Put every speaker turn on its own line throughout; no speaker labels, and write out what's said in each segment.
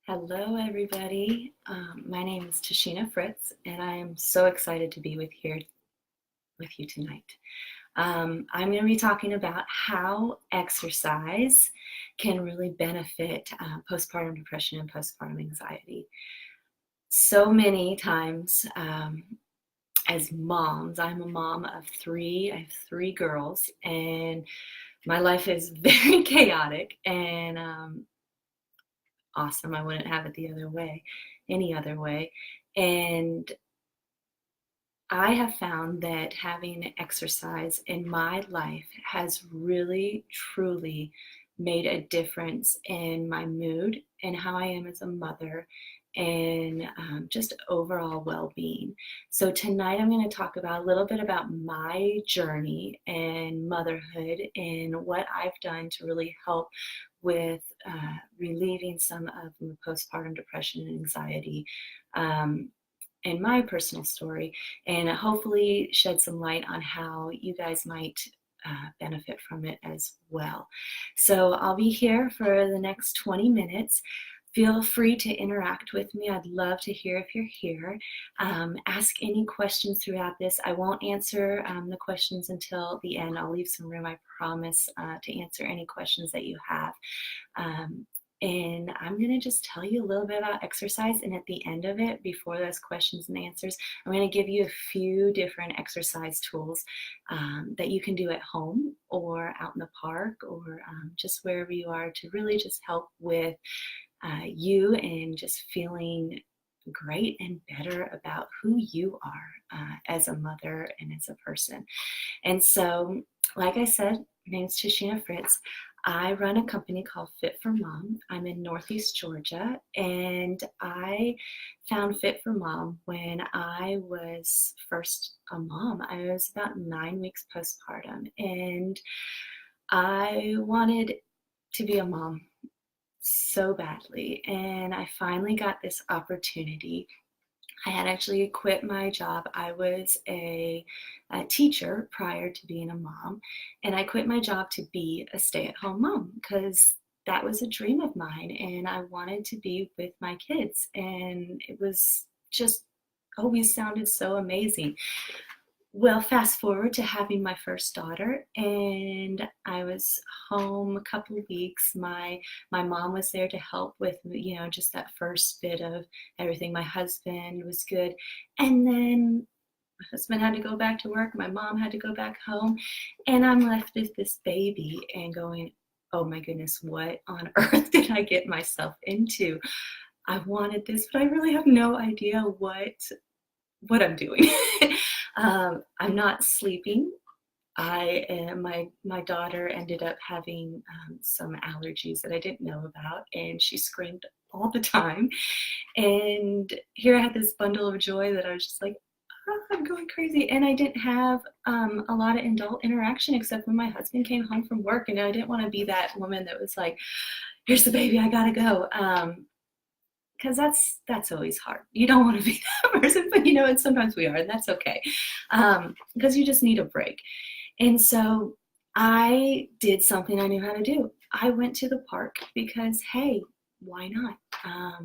Hello, everybody. My name is Tashina Fritz, and I am so excited to be with you tonight. I'm going to be talking about how exercise can really benefit postpartum depression and postpartum anxiety. So many times, as moms, I'm a mom of three. I have three girls, and my life is very chaotic and awesome. I wouldn't have it any other way. And I have found that having exercise in my life has really, truly made a difference in my mood and how I am as a mother and just overall well-being. So tonight I'm going to talk about a little bit about my journey and motherhood and what I've done to really help with relieving some of the postpartum depression and anxiety in my personal story, and hopefully shed some light on how you guys might benefit from it as well. So I'll be here for the next 20 minutes. Feel free to interact with me. I'd love to hear if you're here. Ask any questions throughout this. I won't answer the questions until the end. I'll leave some room, I promise, to answer any questions that you have. And I'm going to just tell you a little bit about exercise. And at the end of it, before those questions and answers, I'm going to give you a few different exercise tools that you can do at home or out in the park or just wherever you are to really just help with you and just feeling great and better about who you are as a mother and as a person. And so, like I said, my name is Tashina Fritz. I run a company called Fit for Mom. I'm in Northeast Georgia, and I found Fit for Mom when I was first a mom. I was about 9 weeks postpartum, and I wanted to be a mom so badly, and I finally got this opportunity. I had actually quit my job. I was a teacher prior to being a mom, and I quit my job to be a stay-at-home mom because that was a dream of mine, and I wanted to be with my kids, and it was just always sounded so amazing. Well, fast forward to having my first daughter, and I was home a couple of weeks. My mom was there to help with, just that first bit of everything. My husband was good, and then my husband had to go back to work. My mom had to go back home, and I'm left with this baby and going, oh my goodness, what on earth did I get myself into? I wanted this, but I really have no idea what I'm doing. I'm not sleeping. My daughter ended up having some allergies that I didn't know about, and she screamed all the time. And here I had this bundle of joy that I was just like, oh, I'm going crazy. And I didn't have a lot of adult interaction except when my husband came home from work, and I didn't want to be that woman that was like, here's the baby, I gotta go. Because that's always hard. You don't want to be that person, but and sometimes we are, and that's okay, because you just need a break. And so I did something I knew how to do. I went to the park because, hey, why not? I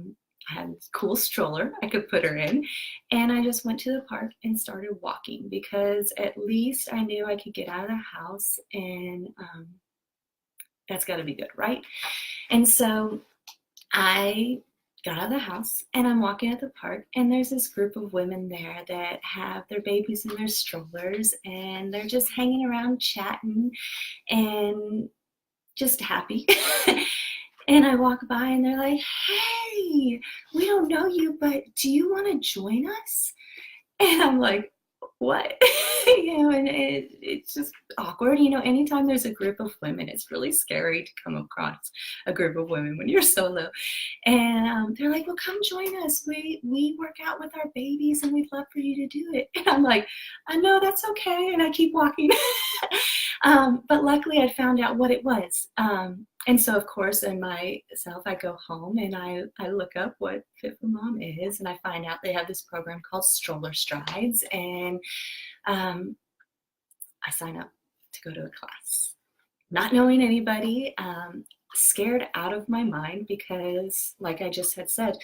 had a cool stroller I could put her in, and I just went to the park and started walking because at least I knew I could get out of the house, and that's got to be good, right? And so I got out of the house and I'm walking at the park, and there's this group of women there that have their babies in their strollers, and they're just hanging around chatting and just happy. And I walk by and they're like, hey, we don't know you, but do you want to join us? And I'm like, what? And it's just awkward. Anytime there's a group of women, it's really scary to come across a group of women when you're solo. And they're like, well, come join us. We work out with our babies, and we'd love for you to do it. And I'm like, I know, that's okay. And I keep walking. But luckily I found out what it was. And so, of course, in myself, I go home and I look up what Fit for Mom is, and I find out they have this program called Stroller Strides, and I sign up to go to a class. Not knowing anybody, scared out of my mind because, like I just had said,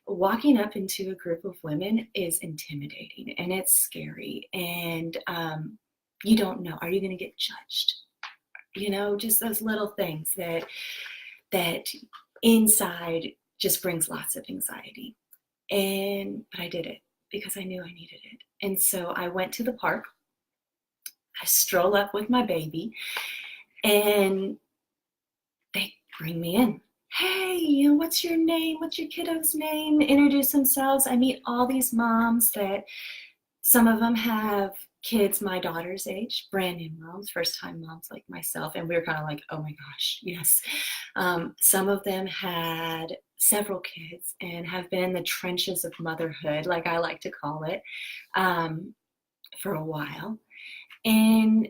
walking up into a group of women is intimidating and it's scary. And you don't know, are you going to get judged? Just those little things that inside just brings lots of anxiety. But I did it because I knew I needed it. And so I went to the park. I stroll up with my baby, and they bring me in. Hey, what's your name? What's your kiddo's name? Introduce themselves. I meet all these moms that some of them have kids my daughter's age, brand new moms, first time moms like myself. And we were kind of like, oh my gosh, yes. Some of them had several kids and have been in the trenches of motherhood, like I like to call it, for a while. And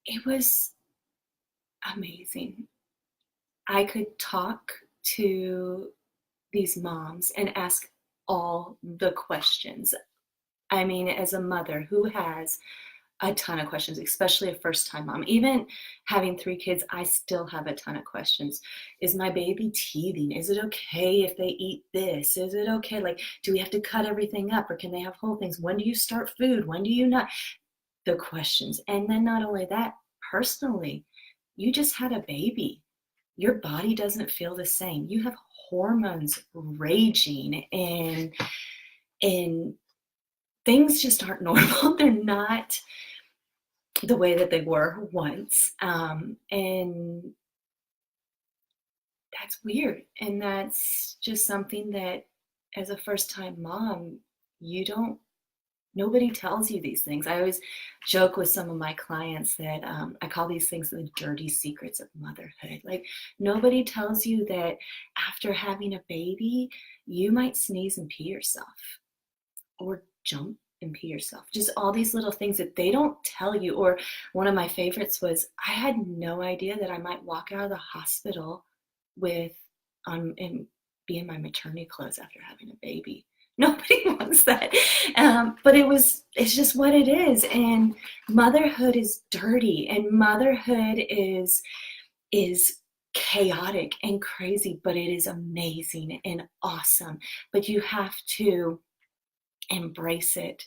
it was amazing. I could talk to these moms and ask all the questions. I mean, as a mother who has a ton of questions, especially a first-time mom, even having 3 kids, I still have a ton of questions. Is my baby teething? Is it okay if they eat this? Is it okay? Like, do we have to cut everything up, or can they have whole things? When do you start food? When do you not? The questions. And then not only that, personally, you just had a baby. Your body doesn't feel the same. You have hormones raging, and things just aren't normal. They're not the way that they were once. And that's weird. And that's just something that, as a first-time mom, nobody tells you these things. I always joke with some of my clients that I call these things the dirty secrets of motherhood. Like, nobody tells you that after having a baby, you might sneeze and pee yourself, or jump and pee yourself. Just all these little things that they don't tell you. Or one of my favorites was, I had no idea that I might walk out of the hospital and be in my maternity clothes after having a baby. Nobody wants that. But it's just what it is. And motherhood is dirty, and motherhood is chaotic and crazy, but it is amazing and awesome. But you have to embrace it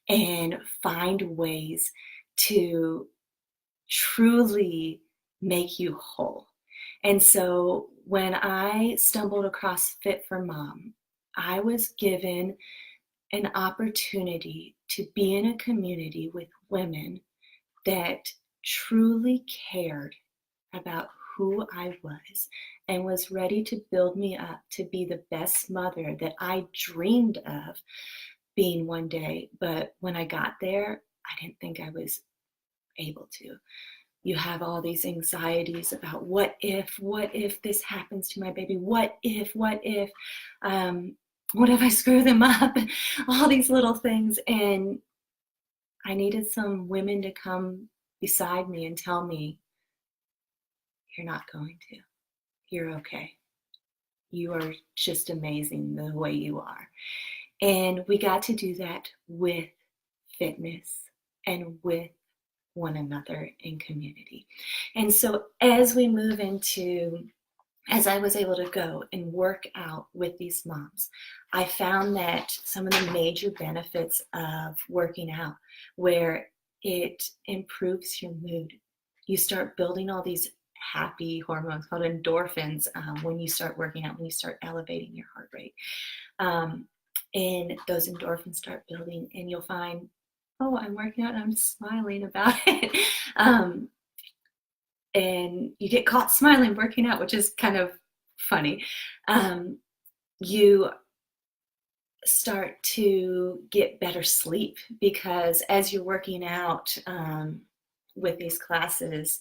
and find ways to truly make you whole. And so when I stumbled across Fit for Mom, I was given an opportunity to be in a community with women that truly cared about who I was and was ready to build me up to be the best mother that I dreamed of being one day. But when I got there, I didn't think I was able to. You have all these anxieties about what if this happens to my baby? What if, what if I screw them up? All these little things. And I needed some women to come beside me and tell me, you're not going to. You're okay. You are just amazing the way you are. And we got to do that with fitness and with one another in community. And so as I was able to go and work out with these moms, I found that some of the major benefits of working out, where it improves your mood. You start building all these happy hormones called endorphins when you start working out, when you start elevating your heart rate. And those endorphins start building, and you'll find, oh, I'm working out and I'm smiling about it. And you get caught smiling working out, which is kind of funny. You start to get better sleep, because as you're working out with these classes,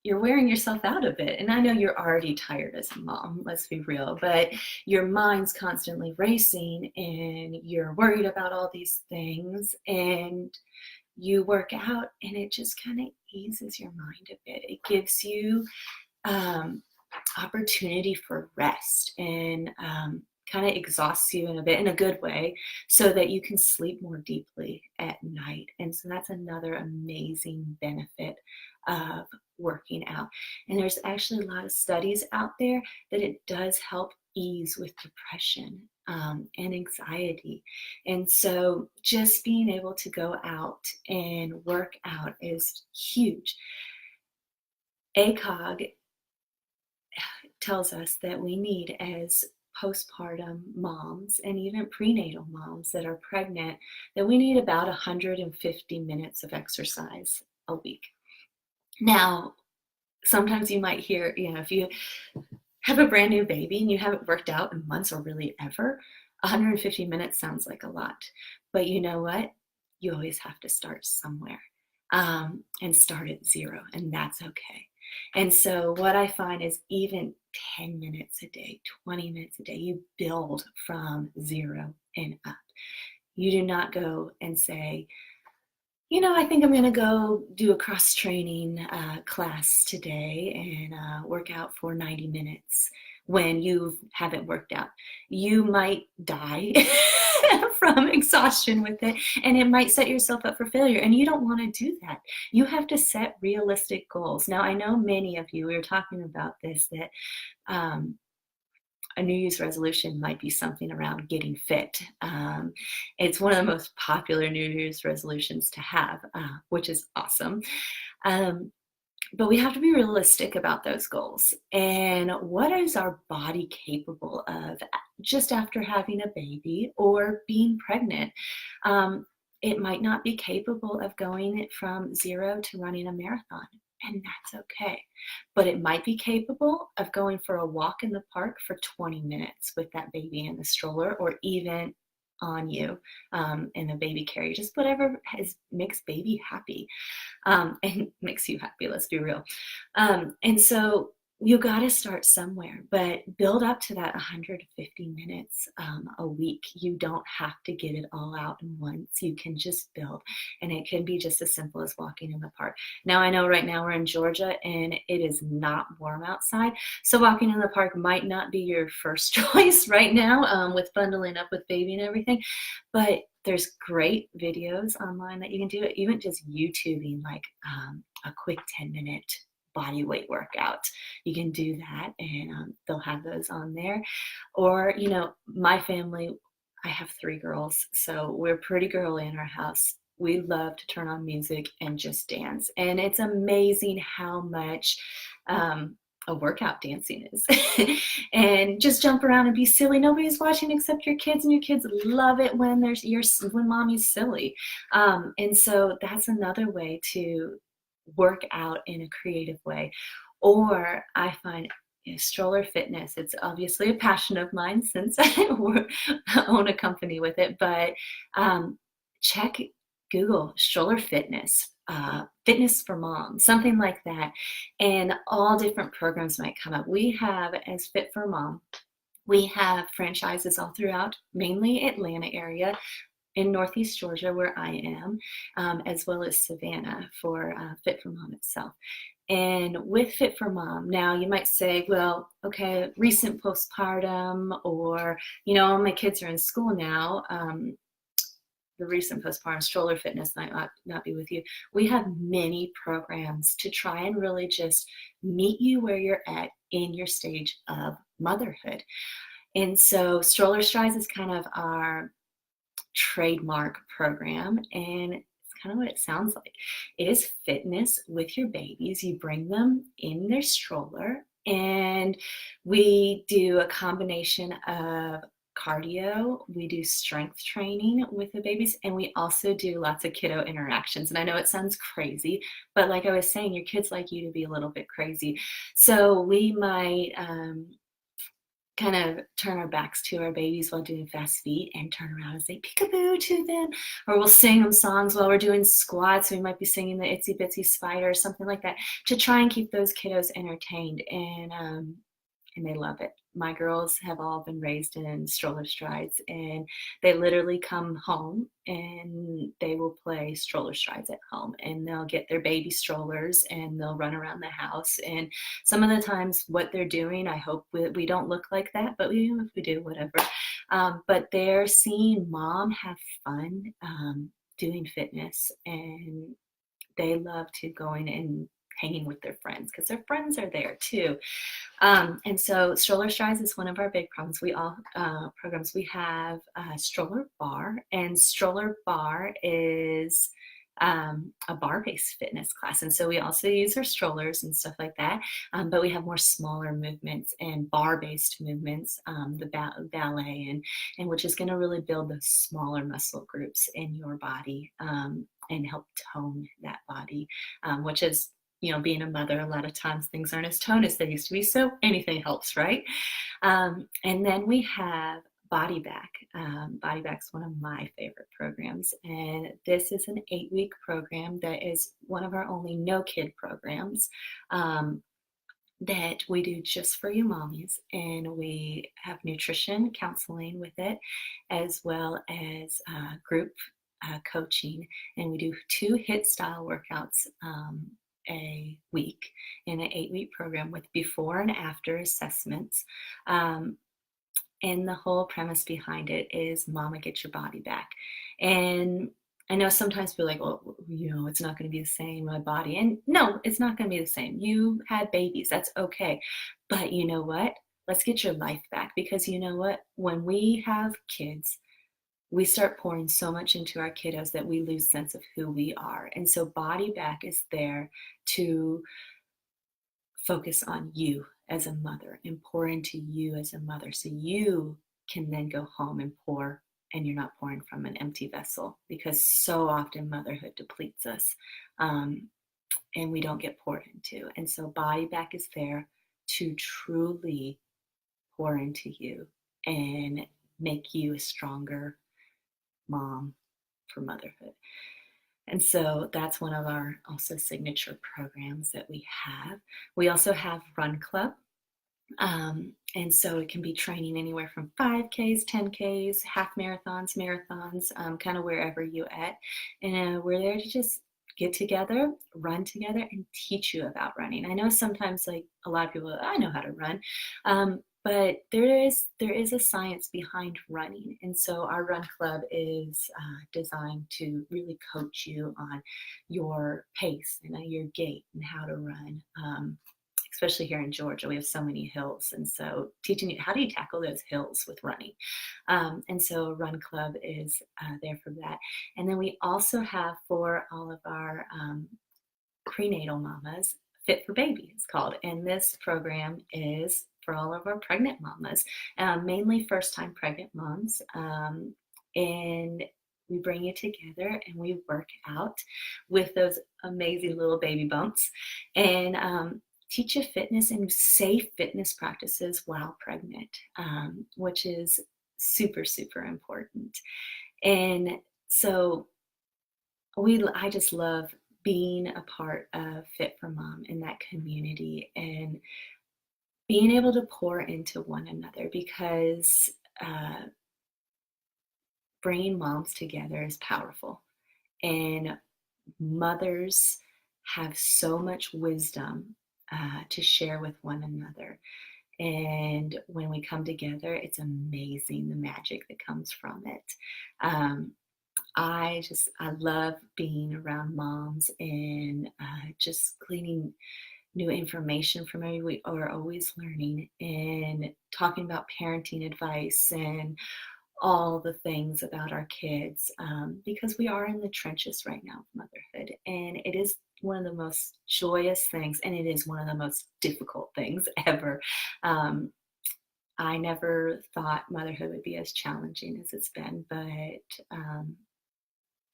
you're wearing yourself out a bit. And I know you're already tired as a mom, let's be real, but your mind's constantly racing and you're worried about all these things, and you work out and it just kind of eases your mind a bit. It gives you opportunity for rest. And kind of exhausts you in a bit, in a good way, so that you can sleep more deeply at night. And so that's another amazing benefit of working out. And there's actually a lot of studies out there that it does help ease with depression and anxiety. And so just being able to go out and work out is huge. ACOG tells us that we need, as postpartum moms and even prenatal moms that are pregnant, that we need about 150 minutes of exercise a week. Now, sometimes you might hear, if you have a brand new baby and you haven't worked out in months or really ever, 150 minutes sounds like a lot. But you know what? You always have to start somewhere, and start at zero, and that's okay. And so what I find is even 10 minutes a day, 20 minutes a day, you build from zero and up. You do not go and say, I think I'm going to go do a cross training class today and work out for 90 minutes when you haven't worked out. You might die from exhaustion with it, and it might set yourself up for failure, and you don't want to do that. You have to set realistic goals. Now, I know many of you, we were talking about this, that a New Year's resolution might be something around getting fit. It's one of the most popular New Year's resolutions to have, which is awesome. But we have to be realistic about those goals. And what is our body capable of just after having a baby or being pregnant? It might not be capable of going from zero to running a marathon, and that's okay. But it might be capable of going for a walk in the park for 20 minutes with that baby in the stroller, or even on you in a baby carrier, just whatever makes baby happy and makes you happy, let's be real. And so you got to start somewhere, but build up to that 150 minutes a week. You don't have to get it all out in once. You can just build, and it can be just as simple as walking in the park. Now, I know right now we're in Georgia and it is not warm outside, so walking in the park might not be your first choice right now with bundling up with baby and everything, but there's great videos online that you can do, even just YouTubing like a quick 10-minute body weight workout. You can do that, and they'll have those on there. Or, my family, I have 3 girls, so we're pretty girly in our house. We love to turn on music and just dance. And it's amazing how much a workout dancing is. And just jump around and be silly. Nobody's watching except your kids, and your kids love it when when mommy's silly. And so that's another way to work out in a creative way. Or I find stroller fitness, it's obviously a passion of mine since I own a company with it, but Google stroller fitness, fitness for moms, something like that, and all different programs might come up. We have, as Fit for Mom, we have franchises all throughout, mainly Atlanta area, in Northeast Georgia, where I am, as well as Savannah for Fit for Mom itself. And with Fit for Mom, now you might say, well, okay, recent postpartum, or, my kids are in school now. The recent postpartum stroller fitness might not be with you. We have many programs to try and really just meet you where you're at in your stage of motherhood. And so Stroller Strides is kind of our trademark program, and it's kind of what it sounds like. It is fitness with your babies. You bring them in their stroller, and we do a combination of cardio, we do strength training with the babies, and we also do lots of kiddo interactions. And I know it sounds crazy, but like I was saying, your kids like you to be a little bit crazy. So we might kind of turn our backs to our babies while doing fast feet and turn around and say peekaboo to them, or we'll sing them songs while we're doing squats. We might be singing the Itsy Bitsy Spider or something like that, to try and keep those kiddos entertained. And and they love it. My girls have all been raised in Stroller Strides, and they literally come home and they will play Stroller Strides at home, and they'll get their baby strollers and they'll run around the house. And some of the times, what they're doing, I hope we don't look like that, but if we do, whatever. But they're seeing mom have fun doing fitness, and they love to going and hanging with their friends because their friends are there too. And so Stroller Strides is one of our big programs. We have Stroller Bar, and Stroller Bar is a bar-based fitness class. And so we also use our strollers and stuff like that, but we have more smaller movements and bar-based movements, the ballet, and which is going to really build the smaller muscle groups in your body, and help tone that body, which is, being a mother, a lot of times things aren't as toned as they used to be. So anything helps, right? And then we have Body Back. Body Back's one of my favorite programs. And this is an 8-week program that is one of our only no-kid programs that we do just for you mommies. And we have nutrition counseling with it, as well as group coaching. And we do 2 HIIT style workouts a week in an 8-week program with before and after assessments. And the whole premise behind it is mama, get your body back. And I know sometimes people are like, well, it's not going to be the same, my body. And no, it's not going to be the same. You had babies, that's okay. But you know what? Let's get your life back, because you know what? When we have kids, we start pouring so much into our kiddos that we lose sense of who we are. And so Body Back is there to focus on you as a mother and pour into you as a mother, so you can then go home and pour, and you're not pouring from an empty vessel, because so often motherhood depletes us, and we don't get poured into. And so Body Back is there to truly pour into you and make you a stronger mom for motherhood. And so that's one of our also signature programs that we have. We also have Run Club. And so it can be training anywhere from 5Ks, 10Ks, half marathons, kind of wherever you at. And we're there to just get together, run together, and teach you about running. I know sometimes, like, a lot of people, I know how to run. But there is a science behind running. And so our Run Club is designed to really coach you on your pace and your gait and how to run. Especially here in Georgia, we have so many hills. And so teaching you, how do you tackle those hills with running? And so Run Club is there for that. And then we also have, for all of our prenatal mamas, Fit for Baby, it's called. And this program is for all of our pregnant mamas, mainly first-time pregnant moms. And we bring you together and we work out with those amazing little baby bumps, and teach you fitness and safe fitness practices while pregnant, which is super, super important. And so I just love being a part of Fit for Mom in that community, and being able to pour into one another, because bringing moms together is powerful. And mothers have so much wisdom to share with one another. And when we come together, it's amazing the magic that comes from it. I love being around moms and just gleaning new information from everybody. We are always learning and talking about parenting advice and all the things about our kids, because we are in the trenches right now of motherhood, and it is one of the most joyous things, and it is one of the most difficult things ever. I never thought motherhood would be as challenging as it's been, but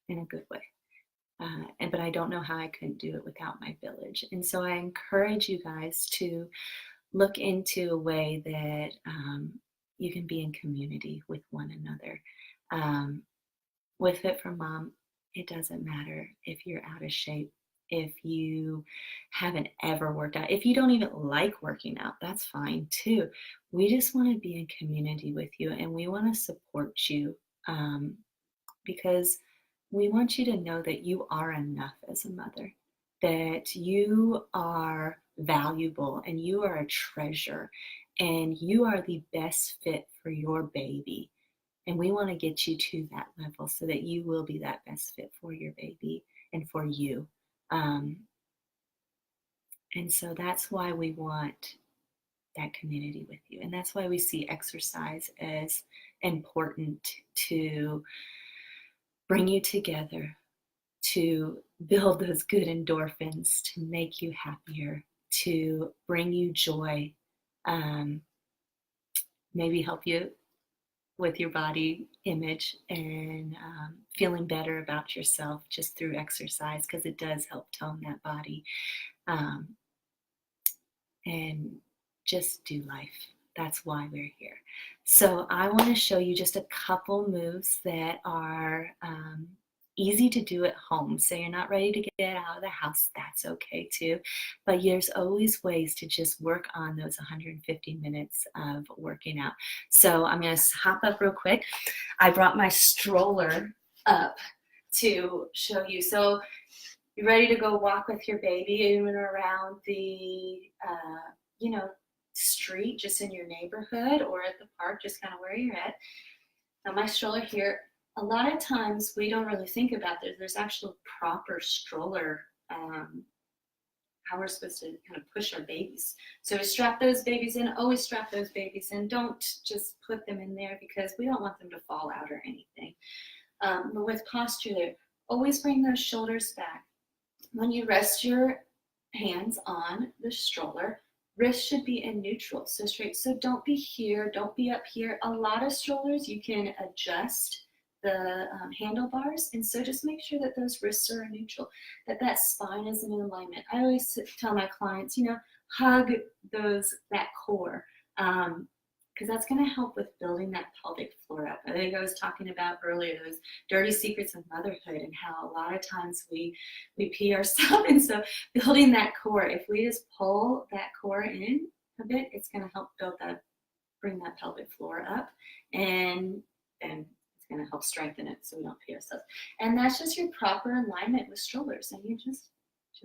in a good way. But I don't know how I couldn't do it without my village. And so I encourage you guys to look into a way that you can be in community with one another. With Fit for Mom, it doesn't matter if you're out of shape. If you haven't ever worked out, if you don't even like working out, that's fine too. We just want to be in community with you, and we want to support you, um, because we want you to know that you are enough as a mother, that you are valuable and you are a treasure, and you are the best fit for your baby. And we want to get you to that level so that you will be that best fit for your baby and for you. Um, and so that's why we want that community with you. And that's why we see exercise as important to bring you together, to build those good endorphins, to make you happier, to bring you joy, um, maybe help you with your body image and feeling better about yourself just through exercise, because it does help tone that body, um, and just do life. That's why we're here. So I want to show you just a couple moves that are easy to do at home. So you're not ready to get out of the house, that's okay too. But there's always ways to just work on those 150 minutes of working out. So I'm going to hop up real quick. I brought my stroller up to show you. So you're ready to go walk with your baby even around the, street, just in your neighborhood or at the park, just kind of where you're at. Now my stroller here, a lot of times we don't really think about this. There's actual proper stroller, how we're supposed to kind of push our babies. So we strap those babies in, always strap those babies in. Don't just put them in there because we don't want them to fall out or anything. But with posture there, always bring those shoulders back. When you rest your hands on the stroller, wrist should be in neutral, so straight. So don't be here, don't be up here. A lot of strollers, you can adjust the handlebars, and so just make sure that those wrists are in neutral, that spine is in alignment. I always tell my clients, hug that core, because that's going to help with building that pelvic floor up. I think I was talking about earlier those dirty secrets of motherhood and how a lot of times we pee ourselves. And so building that core, if we just pull that core in a bit, it's going to help bring that pelvic floor up, and then it's going to help strengthen it so we don't pee ourselves. And that's just your proper alignment with strollers, and you just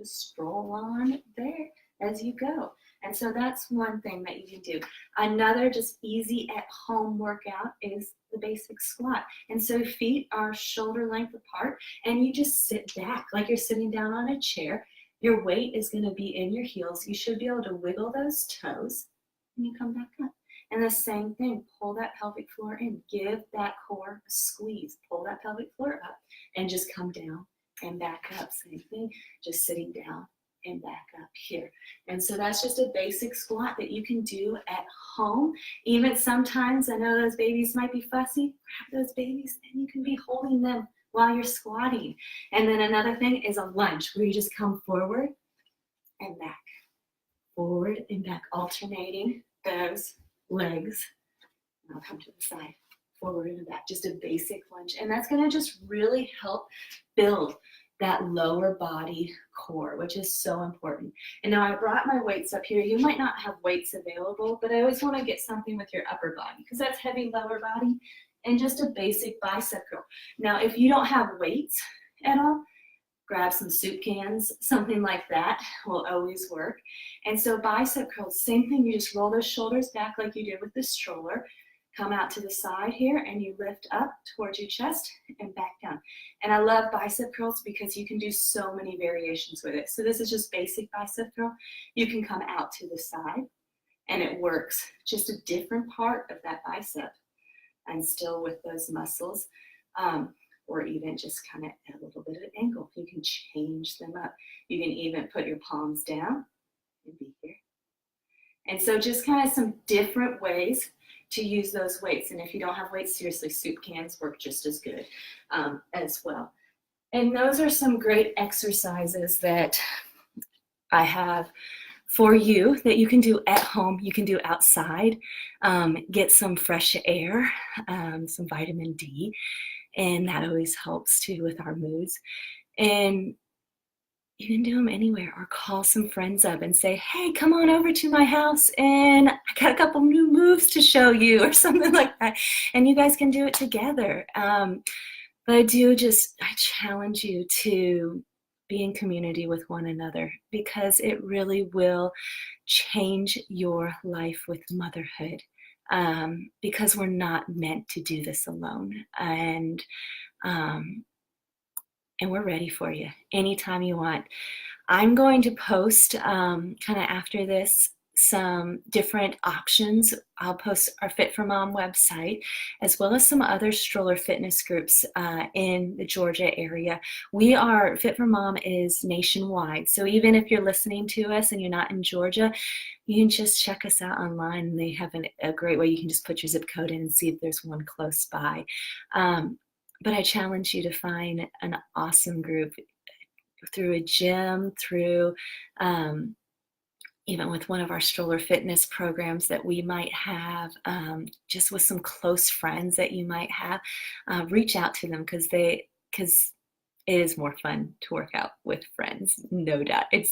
stroll on there as you go. And so that's one thing that you can do. Another just easy at home workout is the basic squat. And so feet are shoulder length apart, and you just sit back like you're sitting down on a chair. Your weight is going to be in your heels. You should be able to wiggle those toes, and you come back up. And the same thing, pull that pelvic floor in. Give that core a squeeze. Pull that pelvic floor up and just come down and back up. Same thing, just sitting down and back up here. And so that's just a basic squat that you can do at home. Even sometimes, I know those babies might be fussy, grab those babies and you can be holding them while you're squatting. And then another thing is a lunge, where you just come forward and back, forward and back, alternating those legs. And I'll come to the side, forward and back, just a basic lunge. And that's gonna just really help build that lower body core, which is so important. And now I brought my weights up here. You might not have weights available, but I always want to get something with your upper body, because that's heavy lower body, and just a basic bicep curl. Now, if you don't have weights at all, grab some soup cans, something like that will always work. And so bicep curls, same thing, you just roll those shoulders back like you did with the stroller. Come out to the side here and you lift up towards your chest and back down. And I love bicep curls because you can do so many variations with it. So this is just basic bicep curl. You can come out to the side and it works just a different part of that bicep and still with those muscles, or even just kind of at a little bit of an angle. You can change them up. You can even put your palms down and be here. And so just kind of some different ways to use those weights. And if you don't have weights, seriously, soup cans work just as good as well. And those are some great exercises that I have for you that you can do at home, you can do outside, get some fresh air, some vitamin D, and that always helps too with our moods. And you can do them anywhere, or call some friends up and say, hey, come on over to my house and I got a couple new moves to show you, or something like that. And you guys can do it together. But I challenge you to be in community with one another, because it really will change your life with motherhood. Because we're not meant to do this alone. Um, and we're ready for you anytime you want. I'm going to post kind of after this some different options. I'll post our Fit for Mom website, as well as some other stroller fitness groups in the Georgia area. Fit for Mom is nationwide. So even if you're listening to us and you're not in Georgia, you can just check us out online. They have a great way. You can just put your zip code in and see if there's one close by. But I challenge you to find an awesome group through a gym, through even with one of our stroller fitness programs that we might have, just with some close friends that you might have. Reach out to them, because it is more fun to work out with friends, no doubt. It's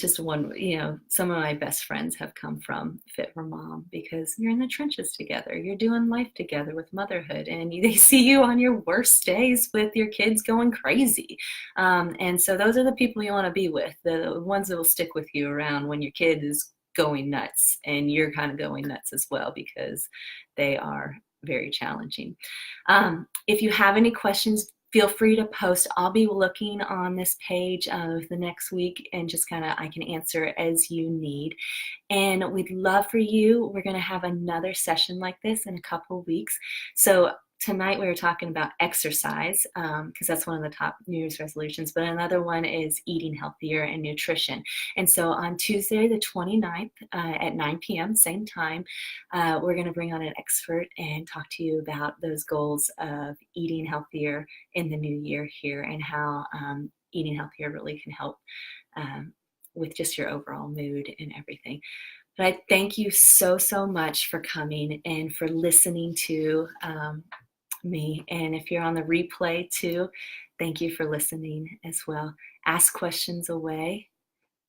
just some of my best friends have come from Fit for Mom, because you're in the trenches together. You're doing life together with motherhood, and they see you on your worst days with your kids going crazy. And so those are the people you want to be with, the ones that will stick with you around when your kid is going nuts and you're kind of going nuts as well, because they are very challenging. If you have any questions, feel free to post. I'll be looking on this page of the next week, and just I can answer as you need. And we'd love for you. We're going to have another session like this in a couple of weeks. So tonight we were talking about exercise, because that's one of the top New Year's resolutions, but another one is eating healthier and nutrition. And so on Tuesday, the 29th at 9 p.m., same time, we're going to bring on an expert and talk to you about those goals of eating healthier in the new year here, and how eating healthier really can help with just your overall mood and everything. But I thank you so, so much for coming and for listening to me. And if you're on the replay too, thank you for listening as well. Ask questions away.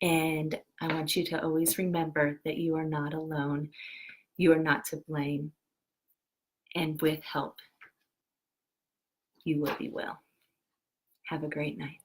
And I want you to always remember that you are not alone. You are not to blame. And with help, you will be well. Have a great night.